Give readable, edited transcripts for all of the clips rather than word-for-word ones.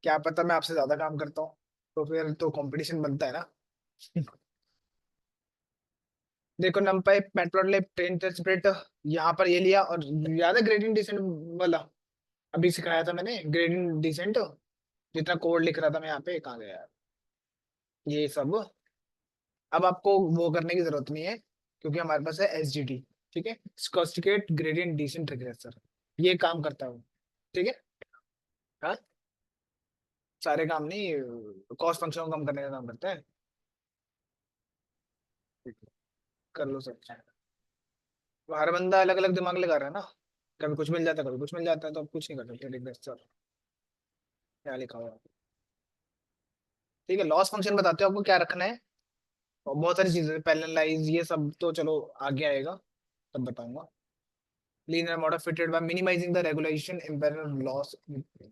क्या पता मैं आपसे ज्यादा काम करता हूँ, तो फिर तो कंपटीशन बनता है ना। देखो नमपाई मैटप्लॉटलिब ट्रेन स्प्लिट यहाँ पर ये लिया, और याद है ग्रेडियंट डिसेंट वाला अभी सिखाया था मैंने, ग्रेडियंट डिसेंट जितना कोड लिख रहा था मैं यहाँ पे, कहाँ गया यार ये सब। अब आपको वो करने की जरूरत नहीं है, क्योंकि हमारे पास है एसजीडी। ठीक है, स्कोस्टिकेट ग्रेडियंट डिसेंट रिग्रेसर, ये काम करता है वो। ठीक है। हाँ, सारे काम नहीं, कॉस्ट फंक्शन को कम करने का काम करता है। ठीक है, कर लो सब। हर बंदा अलग अलग दिमाग लगा रहा है ना, कभी कुछ मिल जाता है कभी कुछ मिल जाता है, तो अब कुछ नहीं कर सकते रिग्रेसर। क्या लिखा हुआ है? ठीक है, लॉस फंक्शन बताते हो आपको क्या रखना है, और बहुत सारी चीजें पैरेललाइज ये सब तो चलो आगे आएगा, तब बताऊंगा। Linear model fitted by minimizing the regulation imperial loss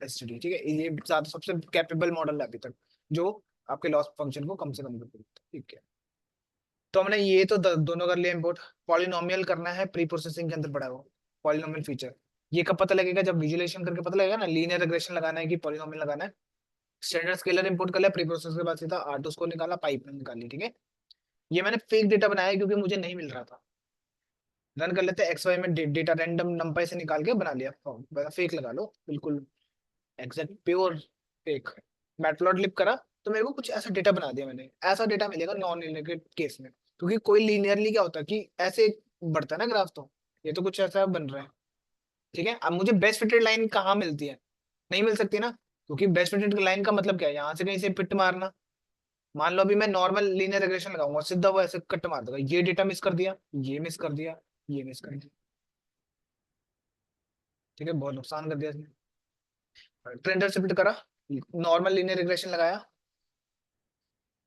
STD. ठीक है, ये ज्यादा सबसे कैपेबल मॉडल है अभी तक जो आपके लॉस फंक्शन को कम से कम कर देता है। ठीक है, तो हमने ये तो दोनों कर लिया इंपोर्ट। पॉलिनोमियल करना है, प्री प्रोसेसिंग के अंदर पड़ा हुआ पॉलिनोमियल फीचर। ये कब पता लगेगा? जब विजुलेशन करके पता लगेगा ना, लीनियर रिग्रेशन लगाना है कि पॉलिनोमियल लगाना है। स्टैंडर्ड स्केलर इंपोर्ट कर लिया, प्री प्रोसेस के बाद सीधा आर टू स्कोर निकाला, पाइप निकाली। ठीक है, ये मैंने फेक डेटा बनाया है, क्योंकि मुझे नहीं मिल रहा था। रन कर लेते हैं, एक्स वाई में डेटा रैंडम नंपाई से निकाल के बना लिया फॉर्म, फेक लगा लो बिल्कुल, एग्जैक्ट प्योर फेक। मैटप्लॉटलिब करा, तो मेरे को कुछ ऐसा डेटा बना दिया मैंने, ऐसा डेटा मिलेगा नॉन लीनियर केस में, क्योंकि कोई लीनियरली क्या होता है कि ऐसे बढ़ता है ना ग्राफ, तो ये तो कुछ ऐसा बन रहा है। ठीक है, अब मुझे बेस्ट फिटेड लाइन कहाँ मिलती है? नहीं मिल सकती ना, क्योंकि बेस्ट फिटेड लाइन का मतलब क्या है? यहाँ से कहीं से फिट मारना। मान लो अभी मैं नॉर्मल लीनियर रिग्रेशन लगाऊंगा, सीधा वो ऐसे कट मार देगा, ये डेटा मिस कर दिया, ये मिस कर दिया, ये मिस कर दिया। ठीक है, बहुत नुकसान कर दिया इसने। ट्रेंडर शिफ्ट करा, नॉर्मल लीनियर रिग्रेशन लगाया।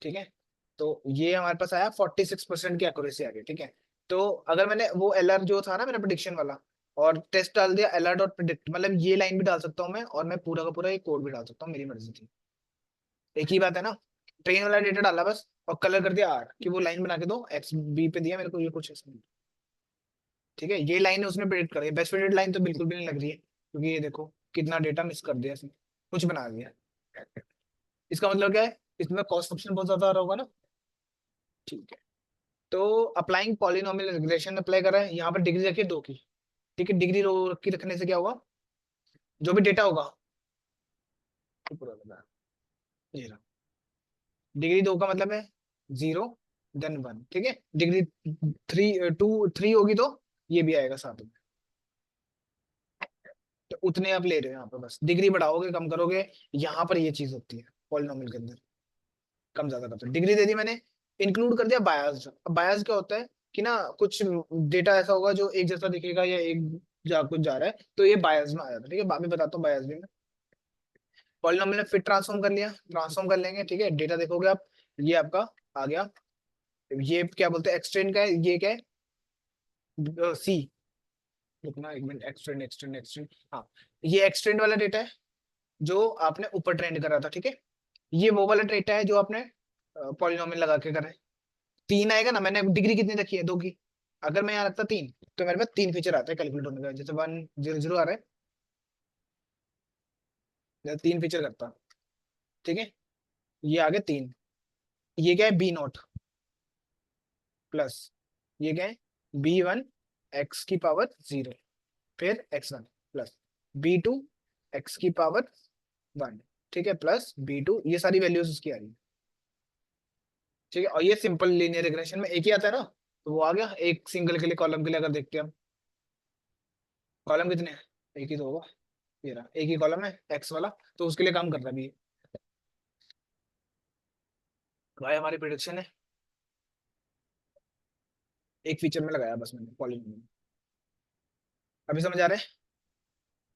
ठीक है, तो ये हमारे पास आया 46% की एक्यूरेसी आ गई। ठीक है, तो अगर मैंने वो एलआर जो था ना मेरा प्रिडिक्शन वाला, और टेस्ट डाल दिया एलआर डॉट प्रिडिक्ट, मतलब ये लाइन भी डाल सकता हूँ मैं, और मैं पूरा का पूरा ये कोड भी डाल सकता हूँ, मेरी मर्जी थी। एक ही बात है ना, ट्रेन वाला डेटा डाला बस, और कलर कर दिया आर कि वो लाइन बना के दो, एक्स बी पे दिया मेरे को ये कुछ इसमें। ठीक है, ये लाइन उसने प्रिडिक्ट कर दी, बेस्ट फिटेड लाइन तो बिल्कुल भी नहीं लग रही है, क्योंकि ये देखो कितना डेटा मिस कर दिया इसने, कुछ बना दिया। इसका मतलब क्या है? इसमें कॉस्ट फंक्शन बहुत ज्यादा आ रहा होगा ना। ठीक है, तो अप्लाइंग पॉलिनोमियल रिग्रेशन अप्लाई कर रहा है, यहाँ पर डिग्री रखिए 2 की। ठीक है, डिग्री रो की रखने से क्या होगा? जो भी डेटा होगा, ये पूरा बता, ये रहा। डिग्री 2 का मतलब है 0 देन 1। ठीक है, डिग्री 3 होगी तो ये भी आएगा साथ में। तो उतने आप ले रहे हो यहाँ पे, बस डिग्री बढ़ाओगे कम करोगे, यहाँ पर ये चीज होती है पॉलिनोमियल के अंदर, कम ज्यादा करते हो। डिग्री दे दी मैंने, इंक्लूड कर दिया बायस। अब बायस क्या होता है कि ना, कुछ डेटा ऐसा होगा जो एक जैसा दिखेगा या एक जा कुछ जा रहा है, तो ये बायस में आ जाता है। ठीक है, बाद में बताता हूँ बायस भी मैं। पॉलिनोमियल में फिर ट्रांसफॉर्म कर लिया, ट्रांसफॉर्म कर लेंगे। ठीक है, डेटा देखोगे आप, ये आपका आ गया। ये क्या बोलते हैं, एक्सटेंड का है, ये क्या है? सी। रुकना एक मिनट, एक्सटेंड एक्सटेंड एक्सटेंड, हाँ, ये एक्सटेंड वाला डेटा है जो आपने ऊपर ट्रेंड करा था। ठीक है, ये वो वाला डेटा है जो आपने पॉलिनोमियल लगा के करा है। 3 आएगा ना, मैंने डिग्री कितनी रखी है? 2 की। अगर मैं यहाँ रखता 3, तो मेरे पास 3 फीचर आता है कैलकुलेट होने का, जैसे 100 आ रहा है, जैसे 3 फीचर करता। ठीक है, ये आगे 3। ये क्या है? B0 प्लस, ये क्या है? B1 x⁻0, फिर x1 प्लस B2 x⁻1। ठीक है, प्लस B2, ये सारी वैल्यूज उसकी आ रही है। ठीक है, और ये सिंपल लीनियर रिग्रेशन में एक ही आता है ना, तो वो आ गया एक सिंगल के लिए, कॉलम के लिए अगर देखते हैं हम, कॉलम कितने हैं? एक ही तो होगा, ये रहा एक ही कॉलम है एक्स वाला, तो उसके लिए काम कर रहा है अभी। भाई हमारी प्रिडिक्शन है, एक फीचर में लगाया बस मैंने पॉलिनोमियल। अभी समझ आ रहा है?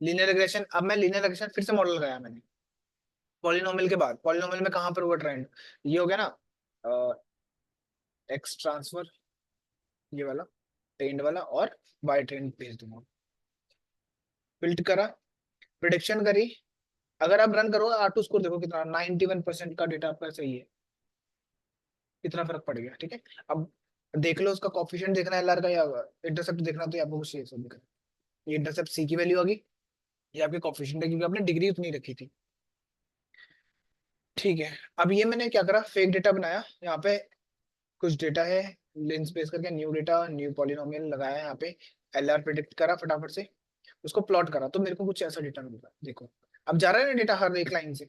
लीनियर रिग्रेशन, अब मैं लीनियर रिग्रेशन फिर से मॉडल लगाया मैंने पॉलिनोमियल के बाद। पॉलिनोमियल में कहाँ पर हुआ ट्रेंड? ये हो गया ना, एक्स ट्रांसफर, ये वाला ट्रेंड वाला, और वाई ट्रेंड भेज दूंगा। बिल्ट करा, प्रिडिक्शन करी, अगर आप रन करो आर टू स्कोर देखो कितना, 91% का डेटा आपका सही है, कितना फर्क पड़ गया। ठीक है, अब देख लो उसका कॉफिशिएंट देखना है एलआर का, या इंटरसेप्ट देखना, तो आपको कुछ ये सब दिखा, ये इंटरसेप्ट सी की वैल्यू होगी, ये आपके कॉफिशिएंट है, क्योंकि आपने डिग्री उतनी रखी थी। ठीक है, अब ये मैंने क्या करा, फेक डेटा बनाया यहाँ पे, कुछ डेटा है, लिन स्पेस करके न्यू डेटा, न्यू पॉलिनोमियल लगाया यहाँ पे, एलआर प्रिडिक्ट करा फटाफट से, उसको प्लॉट करा, तो मेरे को कुछ ऐसा डेटा मिल रहा है, देखो अब जा रहा है ना डेटा हर एक लाइन से।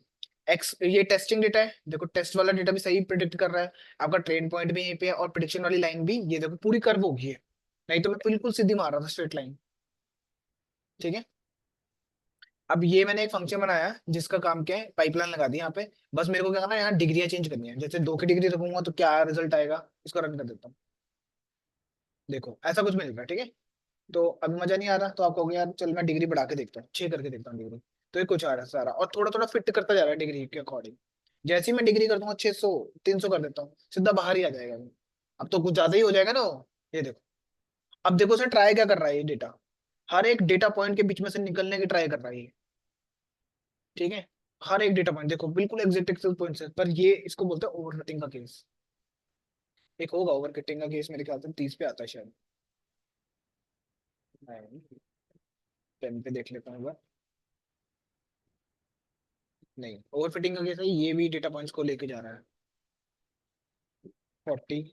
एक्स ये टेस्टिंग डेटा है, देखो टेस्ट वाला डेटा भी सही प्रिडिक्ट कर रहा है, आपका ट्रेन पॉइंट भी यहीं पे है, और प्रिडिक्शन वाली लाइन भी ये देखो पूरी कर्व होगी है, नहीं तो मैं बिल्कुल सीधी मार रहा था स्ट्रेट लाइन। ठीक है, अब ये मैंने एक फंक्शन बनाया है, जिसका काम क्या है, पाइपलाइन लगा दी यहाँ पे, बस मेरे को क्या करना है, यहाँ डिग्रियां चेंज करनी है, जैसे 2 की डिग्री रखूंगा तो क्या रिजल्ट आएगा, इसको रन कर देता हूँ, देखो ऐसा कुछ मिल रहा है। ठीक है, तो अब मजा नहीं आ रहा, तो आप कहोगे यार चल मैं डिग्री बढ़ा के देखता हूँ, 6 करके देखता हूँ डिग्री, तो ये कुछ आ रहा है सारा, और थोड़ा थोड़ा फिट करता जा रहा है डिग्री के अकॉर्डिंग। जैसे ही मैं डिग्री कर दूंगा 600, 300 कर देता हूँ, सीधा बाहर ही आ जाएगा वो। अब तो कुछ ज्यादा ही हो जाएगा ना वो। ये देखो, अब देखो उसने ट्राई क्या कर रहा है, ये डेटा हर एक डेटा पॉइंट के बीच में से निकलने की ट्राई कर रहा है ये। ठीक है, हर एक डेटा पॉइंट देखो बिल्कुल एग्जैक्ट एक्सेल पॉइंट है, पर ये इसको बोलते हैं ओवरफिटिंग का केस। एक होगा ओवरफिटिंग का केस, मेरे ख्याल से 30 पे आता है शायद, नहीं 10 पे देख लेता हूँ एक बार। नहीं, ओवरफिटिंग का केस है, ये भी डेटा पॉइंट्स को लेके जा रहा है 40।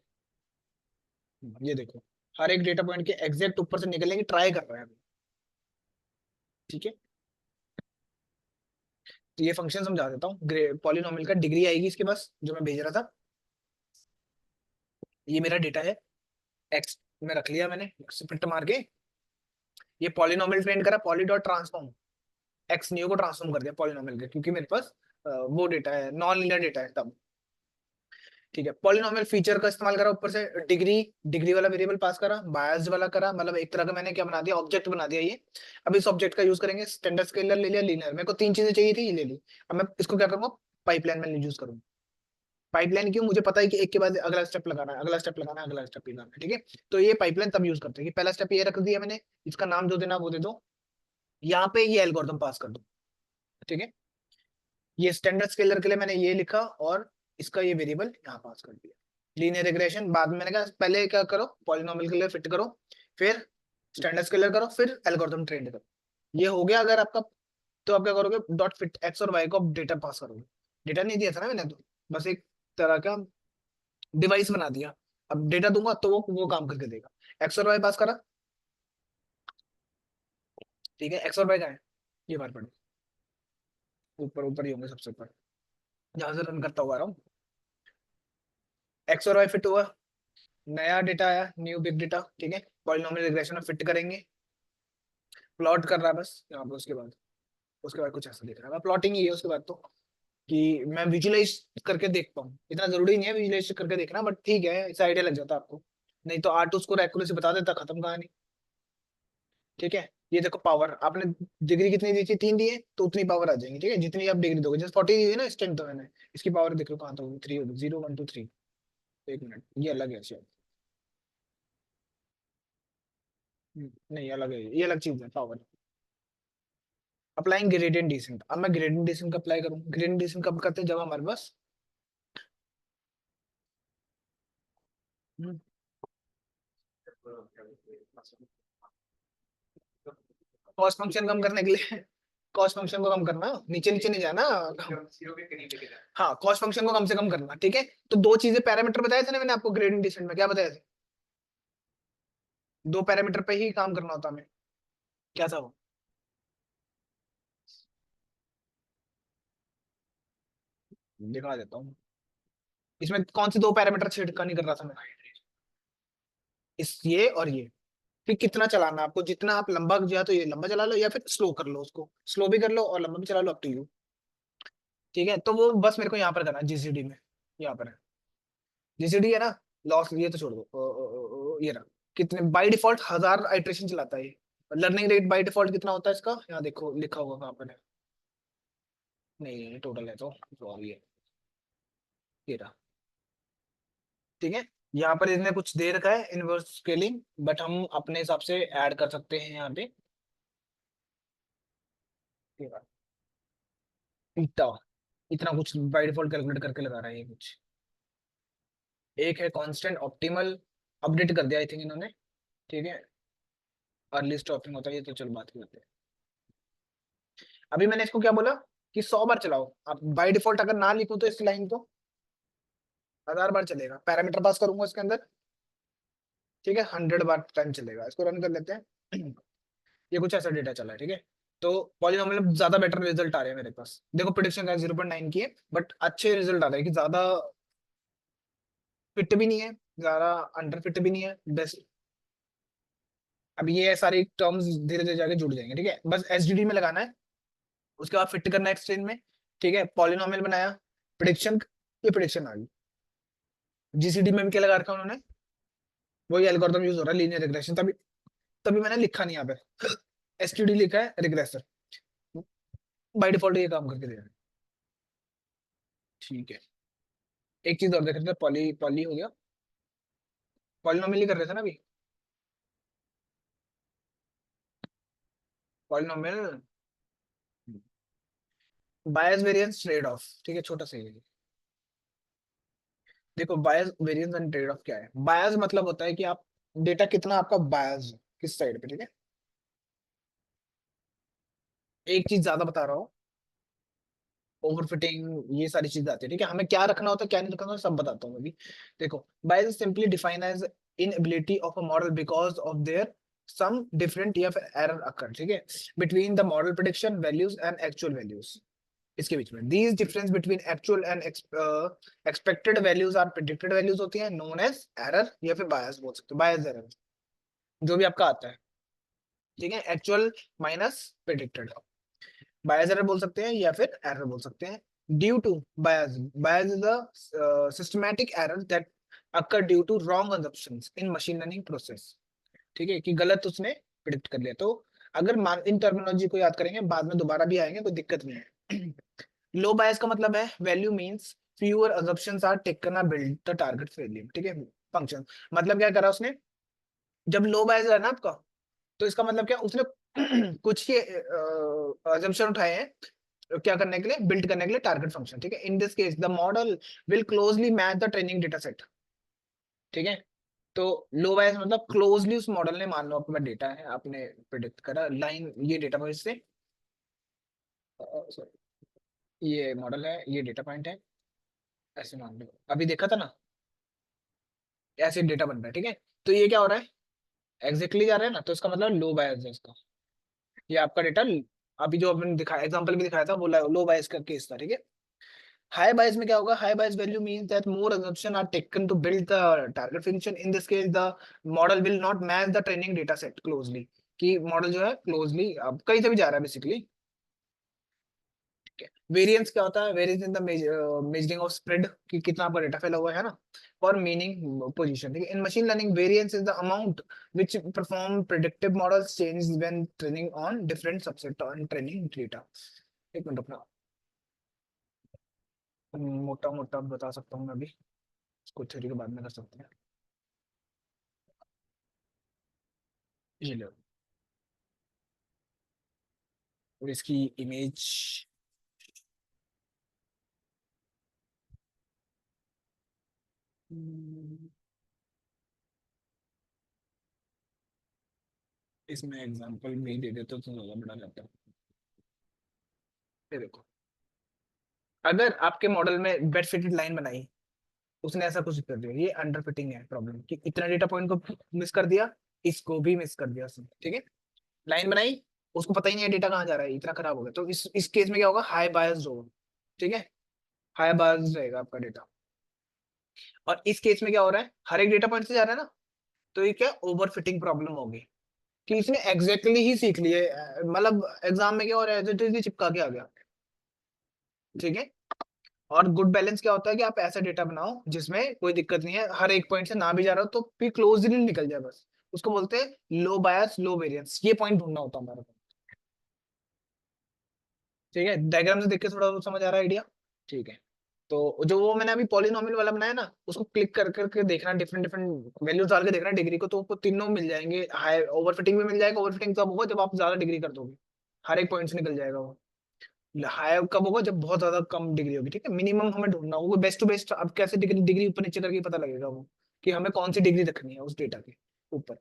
ये देखो हर एक डेटा पॉइंट के एग्जैक्ट ऊपर से निकलने की ट्राई कर रहा है अभी। ठीक है, तो ये फंक्शन समझा देता हूँ, पॉलिनोमियल का डिग्री आएगी इसके पास जो मैं भेज रहा था, ये मेरा डेटा है, एक्स में रख लिया मैंने, स्प्लिट मार के, ये पॉलिनोमियल ट्रेन करा, poly dot transform, x new को ट्रांसफॉर्म कर दिया पॉलिनोमियल के, क्योंकि मेरे पास वो डेटा है, नॉन लीनियर डेटा है तब। ठीक है, पॉलिनोमियल फीचर का इस्तेमाल करा, ऊपर से डिग्री, डिग्री वाला वेरिएबल पास करा, बायस्ड वाला करा, मतलब एक तरह का मैंने क्या बना दिया, ऑब्जेक्ट बना दिया ये। अब इस ऑब्जेक्ट का यूज करेंगे, स्टैंडर्ड स्केलर ले लिया, लीनियर, मेरे को 3 चीजें चाहिए थी, ये ले ली। अब मैं इसको क्या करूंगा, पाइपलाइन में यूज करूंगा। पाइपलाइन क्यों, मुझे पता है कि एक के बाद अगला स्टेप लगाना है, अगला स्टेप लगाना है, अगला स्टेप लगाना है। ठीक है, तो ये पाइपलाइन तब यूज करते हैं कि पहला स्टेप ये रख दिया मैंने, इसका नाम जो देना वो दे दो, यहाँ पे ये एल्गोरिथम पास कर दो। ठीक है, ये स्टैंडर्ड स्केलर के लिए मैंने ये लिखा, और इसका ये वेरिएबल यहाँ पास कर दिया। लीनियर रिग्रेशन बाद में मैंने कहा, पहले क्या करो, पॉलिनोमियल के लिए फिट करो, फिर स्टैंडर्ड स्केलर करो, फिर एल्गोरिथम ट्रेन करो। ये हो गया अगर आपका, तो आप क्या करोगे, डॉट फिट एक्स और वाई को डेटा पास करोगे। डेटा नहीं दिया था ना मैंने, तो बस एक तरह का डिवाइस बना दिया। अब डेटा दूंगा तो वो काम करके देगा। एक्स और वाई पास करा, ठीक है, एक्स और वाई का है, ये बार पढ़ो, ऊपर ऊपर ही होंगे सबसे ऊपर, जहां से रन करता हुआ आ रहा हूँ। एक्स और वाई फिट हुआ, नया डेटा आया, न्यू बिग डेटा। ठीक है, पॉलिनोमियल रिग्रेशन में फिट करेंगे, प्लॉट कर रहा है बस यहाँ पे, उसके बाद कुछ ऐसा दिख रहा है, प्लॉटिंग ही है उसके बाद तो, कि मैं विजुलाइज करके देखता हूँ, इतना जरूरी नहीं है विजुलाइज करके देखना, बट ठीक है, इस आइडिया लग जाता है आपको, नहीं तो आर्ट उसको एक्यूरेसी बता देता, खत्म कहानी। ठीक है, ये देखो पावर आपने, डिग्री कितनी दी थी, 3 दी है, तो उतनी पावर आ जाएंगी। ठीक है, जितनी आप डिग्री दोगे, जैसे 40 दी है ना इस टाइम, तो मैंने इसकी पावर देख लो कहाँ तो 3 होगी, 0 1 2 3। एक मिनट, ये अलग है शायद, नहीं अलग है, ये अलग चीज है पावर। अप्लाइंग ग्रेडियंट डिसेंट, अब मैं ग्रेडियंट डिसेंट का अप्लाई करूँ, ग्रेडियंट डिसेंट कब करते हैं, जब हमारे पास कॉस्ट फंक्शन कम करने के लिए, कॉस्ट फंक्शन को कम करना, नीचे नीचे नहीं जाना। हाँ, कॉस्ट फंक्शन को कम से कम करना। ठीक है, तो 2 चीजें पैरामीटर बताए थे ना मैंने आपको ग्रेडियंट डिसेंट में, क्या बताया थे, 2 पैरामीटर पे ही काम करना होता है हमें, क्या था वो, दिखा देता हूँ। इसमें कौन सी 2 पैरामीटर छिड़कानी कर रहा था मैं, इस ये और ये, फिर कितना चलाना है आपको, जितना आप लंबा या तो ये लंबा चला लो, या फिर स्लो कर लो, उसको स्लो भी कर लो और लंबा भी चला लो, अप टू यू। ठीक है, तो वो बस मेरे को यहाँ पर करना है, जीसीडी में, यहाँ पर है जीसीडी है ना, लॉस ये तो छोड़ दो, ये रहा, कितने बाय डिफॉल्ट 1000 आइट्रेशन चलाता है ये। लर्निंग रेट बाय डिफॉल्ट कितना होता है इसका, यहाँ देखो लिखा होगा कहाँ पर है, नहीं टोटल है तो सॉरी है, ये रहा। ठीक है, यहाँ पर इसने कुछ दे रखा है इनवर्स स्केलिंग, बट हम अपने हिसाब से ऐड कर सकते हैं यहाँ पे, ये रहा, इतना इतना कुछ बाय डिफॉल्ट कैलकुलेट करके लगा रहा है ये कुछ। एक है कांस्टेंट ऑप्टिमल, अपडेट कर दिया आई थिंक इन्होंने। ठीक है, अर्ली स्टॉपिंग होता है ये तो, चलो बात करते हैं। अभी मैंने इसको क्या बोला, कि 100 बार चलाओ। आप बाय डिफॉल्ट अगर ना लिखो तो इस लाइन को 1000 बार चलेगा। पैरामीटर पास करूंगा इसके अंदर, ठीक है, 100 बार टाइम चलेगा। इसको रन कर लेते हैं। ये कुछ ऐसा डेटा चला है, ठीक है। तो पॉलिनोमियल में ज्यादा बेटर रिजल्ट आ रहे हैं मेरे पास। देखो प्रिडिक्शन का 0.9 की है, बट अच्छे रिजल्ट आ रहे हैं कि ज्यादा फिट भी नहीं है, ज्यादा अंडर फिट भी नहीं है, बेस्ट। अब ये सारी टर्म्स धीरे धीरे जाके जुड़ जाएंगे, ठीक है। बस एसडीडी में लगाना है, उसके बाद फिट करना है एक्सचेंज में, ठीक है। पॉलिनोमियल बनाया, प्रिडिक्शन, ये प्रिडिक्शन आ गई। जीसीडी में भी क्या लगा रखा है उन्होंने, वही एल्गोरिथम यूज हो रहा है, लीनियर रिग्रेशन। तभी तभी मैंने लिखा नहीं यहाँ पे, एसटीडी लिखा है रिग्रेसर। बाय डिफॉल्ट ये काम करके दे रहा है, ठीक है। एक चीज और देख रहे थे, पॉली पॉली हो गया, पॉलिनोमियल ही कर रहे थे ना अभी, पॉलिनोमियल। बायस वेरिएंस ट्रेड ऑफ, ठीक है, छोटा सा ही है। देखो बायस वेरिएंस एंड ट्रेड ऑफ क्या है। बायस मतलब होता है कि आप डेटा कितना आपका बायस किस साइड पे, ठीक है। एक चीज ज्यादा बता रहा हूँ, ओवरफिटिंग, ये सारी चीजें आती है, ठीक है। हमें क्या रखना होता है क्या नहीं रखना होता सब बताता हूँ अभी। देखो bias simply define as inability of a model because of their some different या फिर एरर अकर, ठीक है, between the model prediction values and actual values. इसके बीच में these difference between actual and expected values or predicted values होती है, known as error या फिर बायस बोल सकते हो, बायस एरर, जो भी आपका आता है, ठीक है। Actual minus predicted, bias error बोल सकते हैं या फिर एरर बोल सकते हैं। Due to bias, bias is a systematic error that occur due to wrong assumptions in machine learning process, ठीक है, कि गलत उसने प्रिडिक्ट कर लिया। तो अगर इन टर्मिनोलॉजी को याद करेंगे बाद में दोबारा भी आएंगे, कोई दिक्कत नहीं है। लो बायस का मतलब है value means fewer assumptions are taken a build the target value, ठीक है। फंक्शन मतलब क्या करा उसने, जब लो बायस है ना आपका, तो इसका मतलब क्या, उसने कुछ ही assumption उठाए हैं क्या करने के लिए, बिल्ड करने के लिए टारगेट फंक्शन, ठीक है। इन this case the model will closely match the training data set, ठीक है। तो लो बायस मतलब क्लोजली उस मॉडल ने, मान लो आपके पास डेटा है, आपने प्रिडिक्ट करा लाइन, ये डेटा पॉइंट से, sorry, ये मॉडल है, ये डेटा पॉइंट है, ऐसे मान लो अभी देखा था ना, ऐसे डेटा बन रहा है, ठीक है। तो ये क्या हो रहा है, एग्जैक्टली जा रहा है ना, तो इसका मतलब लो बायस है इसका। ये आपका डेटा अभी जो आपने दिखाया, एग्जांपल भी दिखाया था, वो लो बायस का केस था, ठीक है। हाई बायस में क्या होगा, high bias value means that more assumption are taken to build the target function. In this case the model will not match the training data set closely, कि मॉडल जो है क्लोजली अब कहीं से भी जा रहा है बेसिकली। वेरिएंस क्या होता है, variance in the measuring of spread, कि कितना आपका डेटा फैला हुआ है ना, और मीनिंग पोजीशन, ठीक है। In machine learning variance is the amount which perform predictive models change when training on different subset on training data. एक मिनट अपना मोटा मोटा बता सकता हूँ मैं अभी, इसको थ्योरी के बाद में कर सकते हैं। ये लो, और इसकी इमेज, इसमें एग्जांपल भी दे देते तो ज्यादा बड़ा रहता है। ये देखो, अगर आपके मॉडल में बेड फिटेड लाइन बनाई, उसने ऐसा कुछ कर दिया, ये अंडर फिटिंग है प्रॉब्लम, कि इतना डेटा पॉइंट को मिस कर दिया, इसको भी मिस कर दिया उसने, ठीक है। लाइन बनाई, उसको पता ही नहीं है डेटा कहाँ जा रहा है, इतना खराब हो गया। तो इस केस में क्या होगा, हाई बायस होगा, ठीक है, हाई बायस रहेगा आपका डेटा। और इस केस में क्या हो रहा है, हर एक डेटा पॉइंट से जा रहा है ना, तो ये क्या ओवर फिटिंग प्रॉब्लम होगी, कि इसने एग्जैक्टली ही सीख लिए, मतलब एग्जाम में क्या हो रहा है, तो चिपका के आ गया, ठीक है। और गुड बैलेंस क्या होता है कि आप ऐसा डेटा बनाओ जिसमें कोई दिक्कत नहीं है, हर एक पॉइंट से ना भी जा रहा हो तो भी क्लोजली निकल जाए बस, उसको बोलते हैं लो बायस लो वेरिएंस। ये पॉइंट ढूंढना होता है हमारे को, ठीक है। डायग्राम से देख के थोड़ा बहुत समझ आ रहा है आइडिया, ठीक है। तो जो वो मैंने अभी पॉलिनोमियल वाला बनाया ना, उसको क्लिक कर करके देखना, डिफरेंट डिफरेंट वैल्यूज डाल के देखना डिग्री को, तो आपको तीनों मिल जाएंगे। हाई ओवरफिटिंग भी मिल जाएगा, ओवरफिटिंग तब होगा जब आप ज्यादा डिग्री कर दोगे, हर एक पॉइंट से निकल जाएगा वो। हाई कब होगा, जब बहुत ज्यादा कम डिग्री होगी, ठीक है। मिनिमम हमें ढूंढना होगा, बेस्ट टू बेस्ट अब कैसे डिग्री डिग्री ऊपर नीचे करके पता लगेगा वो, कि हमें कौन सी डिग्री रखनी है उस डेटा के ऊपर,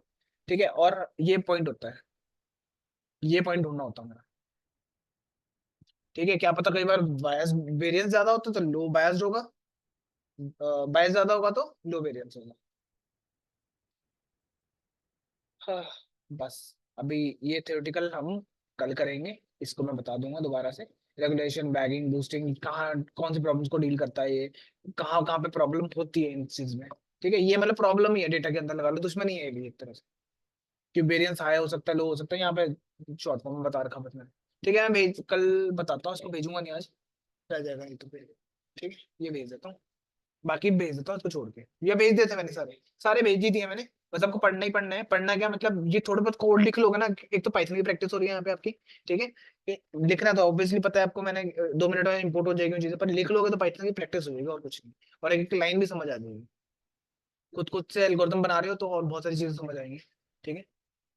ठीक है। और ये पॉइंट होता है, ये पॉइंट ढूंढना होता है मेरा। ठीक है, क्या पता कई बार बायस वेरिएंस ज्यादा होता तो लो बायस्ड होगा, बायस ज्यादा होगा तो लो वेरिएंस होगा। हाँ, बस अभी ये थ्योरेटिकल हम कल करेंगे, इसको मैं बता दूंगा दोबारा से। रेगुलेशन, बैगिंग, बूस्टिंग, कहाँ कौन सी प्रॉब्लम्स को डील करता है ये, कहाँ कहाँ पे प्रॉब्लम होती है इन चीज में। ठीक है, ये मतलब प्रॉब्लम ही है डेटा के अंदर, लगा लो दुश्मनी है ये भी एक तरह से, कि वेरिएंस हाई हो सकता है, लो हो सकता है, यहाँ पे शॉर्ट फॉर्म में बता रखा बस मैंने। ठीक है, मैं भेज कल बताता हूँ, इसको भेजूंगा नहीं आज, रह जाएगा नहीं तो फिर। ठीक है, ये भेज देता हूँ, बाकी भेज देता हूँ इसको छोड़ के, या भेज देते मैंने सारे सारे भेज ही दिए मैंने। बस आपको पढ़ना ही पढ़ना है, पढ़ना क्या मतलब, ये थोड़े बहुत कोड लिख लोगे ना, एक तो पाइथन की प्रैक्टिस हो रही है यहाँ पे आपकी। ठीक है, लिखना तो ऑब्वियसली पता है आपको, मैंने 2 मिनट में इंपोर्ट हो जाएगी उन चीजें, पर लिख लोगे तो पाइथन की प्रैक्टिस हो जाएगी और कुछ नहीं। और एक लाइन भी समझ आ जाएगी, खुद खुद से एल्गोरिथम बना रहे हो तो और बहुत सारी चीजें समझ आएंगी। ठीक है,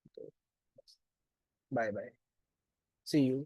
तो बाय बाय, सी यू।